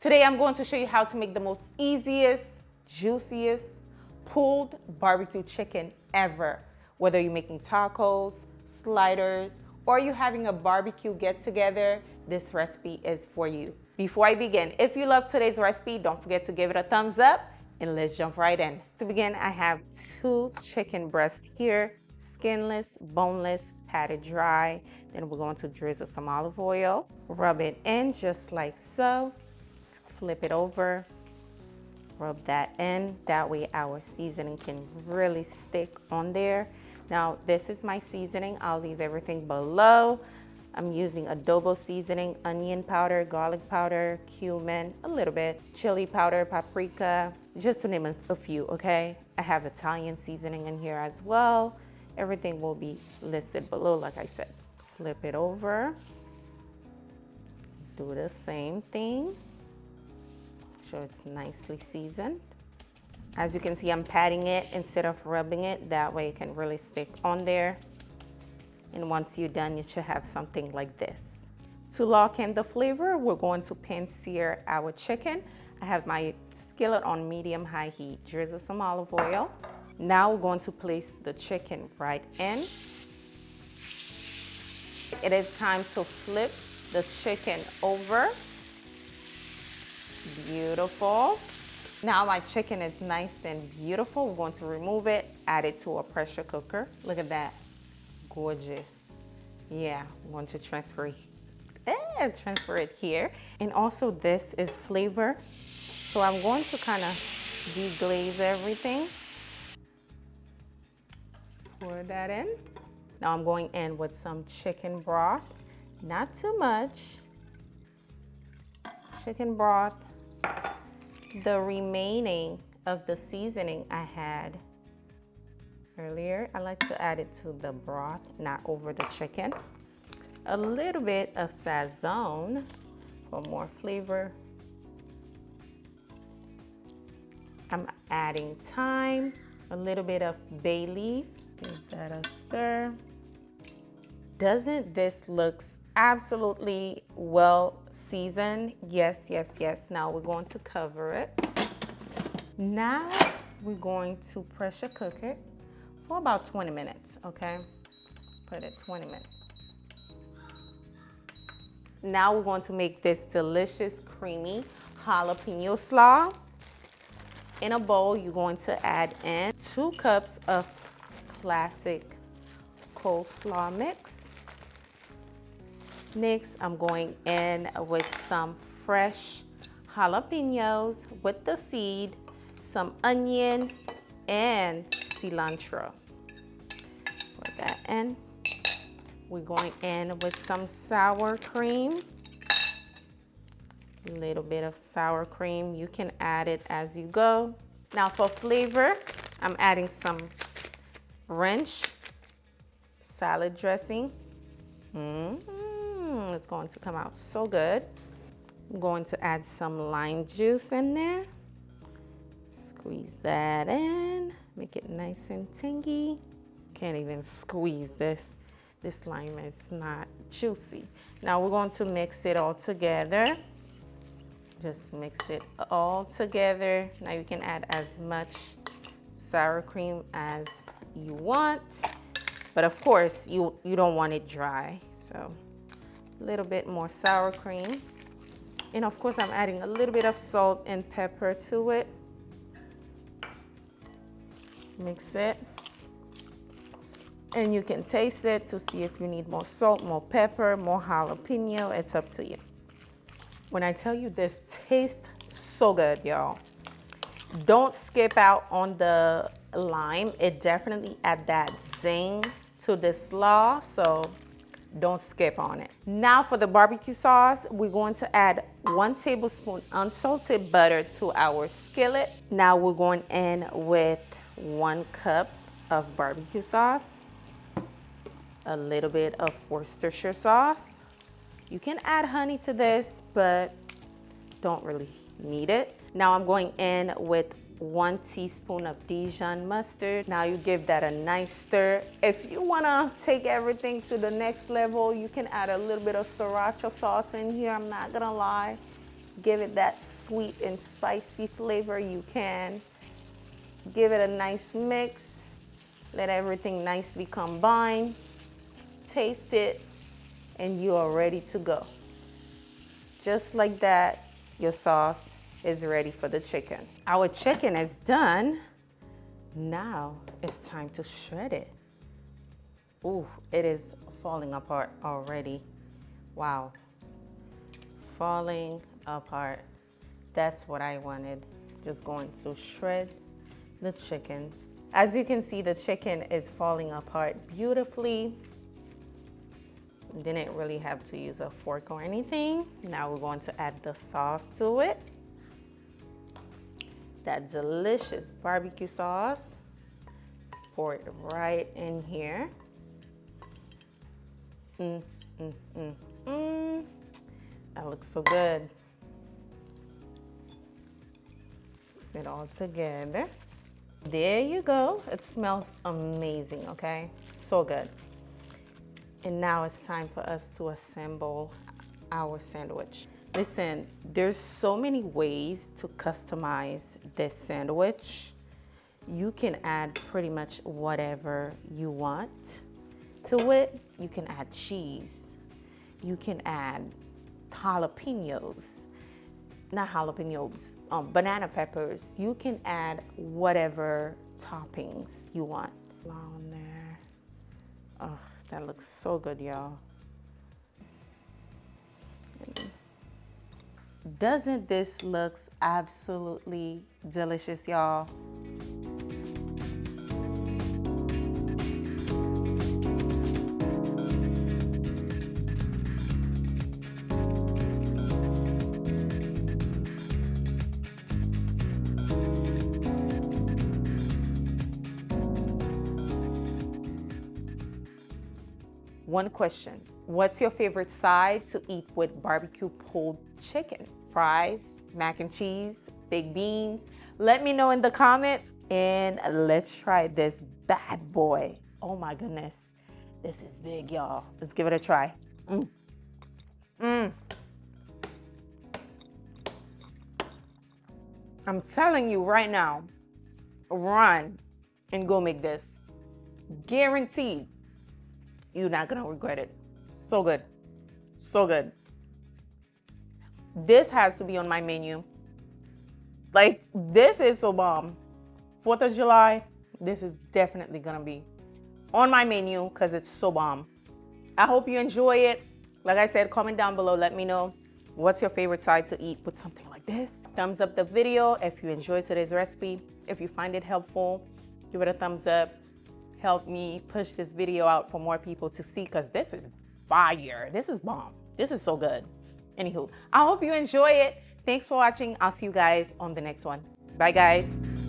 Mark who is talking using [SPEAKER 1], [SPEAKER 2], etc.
[SPEAKER 1] Today I'm going to show you how to make the most easiest, juiciest, pulled barbecue chicken ever. Whether you're making tacos, sliders, or you're having a barbecue get together, this recipe is for you. Before I begin, if you love today's recipe, don't forget to give it a thumbs up and let's jump right in. To begin, I have 2 chicken breasts here, skinless, boneless, patted dry. Then we're going to drizzle some olive oil, rub it in just like so. Flip it over, rub that in. That way our seasoning can really stick on there. Now this is my seasoning. I'll leave everything below. I'm using adobo seasoning, onion powder, garlic powder, cumin, a little bit, chili powder, paprika, just to name a few, okay? I have Italian seasoning in here as well. Everything will be listed below, like I said. Flip it over. Do the same thing. Sure it's nicely seasoned. As you can see, I'm patting it instead of rubbing it. That way it can really stick on there. And once you're done, you should have something like this. To lock in the flavor, we're going to pan sear our chicken. I have my skillet on medium-high heat. Drizzle some olive oil. Now we're going to place the chicken right in. It is time to flip the chicken over. Beautiful. Now my chicken is nice and beautiful. We're going to remove it, add it to a pressure cooker. Look at that. Gorgeous. Yeah, I'm going to transfer it here. And also this is flavor. So I'm going to kind of deglaze everything. Pour that in. Now I'm going in with some chicken broth. Not too much. Chicken broth. The remaining of the seasoning I had earlier, I like to add it to the broth, not over the chicken. A little bit of sazon for more flavor. I'm adding thyme, a little bit of bay leaf. Give that a stir. Doesn't this look absolutely well seasoned? Yes, yes, yes. Now we're going to cover it. Now we're going to pressure cook it for about 20 minutes, okay? Put it 20 minutes. Now we're going to make this delicious creamy jalapeno slaw. In a bowl, you're going to add in 2 cups of classic coleslaw mix. Next, I'm going in with some fresh jalapenos with the seed, some onion, and cilantro. Put that in. We're going in with some sour cream. A little bit of sour cream. You can add it as you go. Now for flavor, I'm adding some ranch salad dressing. It's going to come out so good. I'm going to add some lime juice in there. Squeeze that in. Make it nice and tangy. Can't even squeeze this. This lime is not juicy. Now we're going to mix it all together. Just mix it all together. Now you can add as much sour cream as you want. But of course, you don't want it dry. So a little bit more sour cream. And of course, I'm adding a little bit of salt and pepper to it. Mix it. And you can taste it to see if you need more salt, more pepper, more jalapeno. It's up to you. When I tell you this tastes so good, y'all. Don't skip out on the lime. It definitely adds that zing to the slaw. So don't skip on it. Now for the barbecue sauce, we're going to add 1 tablespoon unsalted butter to our skillet. Now we're going in with 1 cup of barbecue sauce, a little bit of Worcestershire sauce. You can add honey to this, but don't really need it. Now I'm going in with 1 teaspoon of Dijon mustard. Now you give that a nice stir. If you wanna take everything to the next level, you can add a little bit of sriracha sauce in here. I'm not gonna lie. give it that sweet and spicy flavor, you can. Give it a nice mix. Let everything nicely combine. Taste it, and you are ready to go. Just like that, your sauce is ready for the chicken. Our chicken is done. Now it's time to shred it. Ooh, it is falling apart already. Wow. Falling apart. That's what I wanted. Just going to shred the chicken. As you can see, the chicken is falling apart beautifully. Didn't really have to use a fork or anything. Now we're going to add the sauce to it. That delicious barbecue sauce. Let's pour it right in here. That looks so good. Mix it all together. There you go. It smells amazing, okay? So good. And now it's time for us to assemble our sandwich. Listen, there's so many ways to customize this sandwich. You can add pretty much whatever you want to it. You can add cheese. You can add jalapenos. Not jalapenos, banana peppers. You can add whatever toppings you want. On there. Oh, that looks so good, y'all. Doesn't this look absolutely delicious, y'all? One question, what's your favorite side to eat with barbecue pulled chicken? Fries, mac and cheese, baked beans? Let me know in the comments and let's try this bad boy. Oh my goodness, this is big, y'all. Let's give it a try. I'm telling you right now, run and go make this. Guaranteed. You're not gonna regret it. So good, so good. This has to be on my menu. Like, this is so bomb. 4th of July, this is definitely gonna be on my menu because it's so bomb. I hope you enjoy it. Like I said, comment down below, let me know what's your favorite side to eat with something like this. Thumbs up the video if you enjoyed today's recipe. If you find it helpful, give it a thumbs up. Help me push this video out for more people to see because this is fire. This is bomb. This is so good. Anywho, I hope you enjoy it. Thanks for watching. I'll see you guys on the next one. Bye, guys.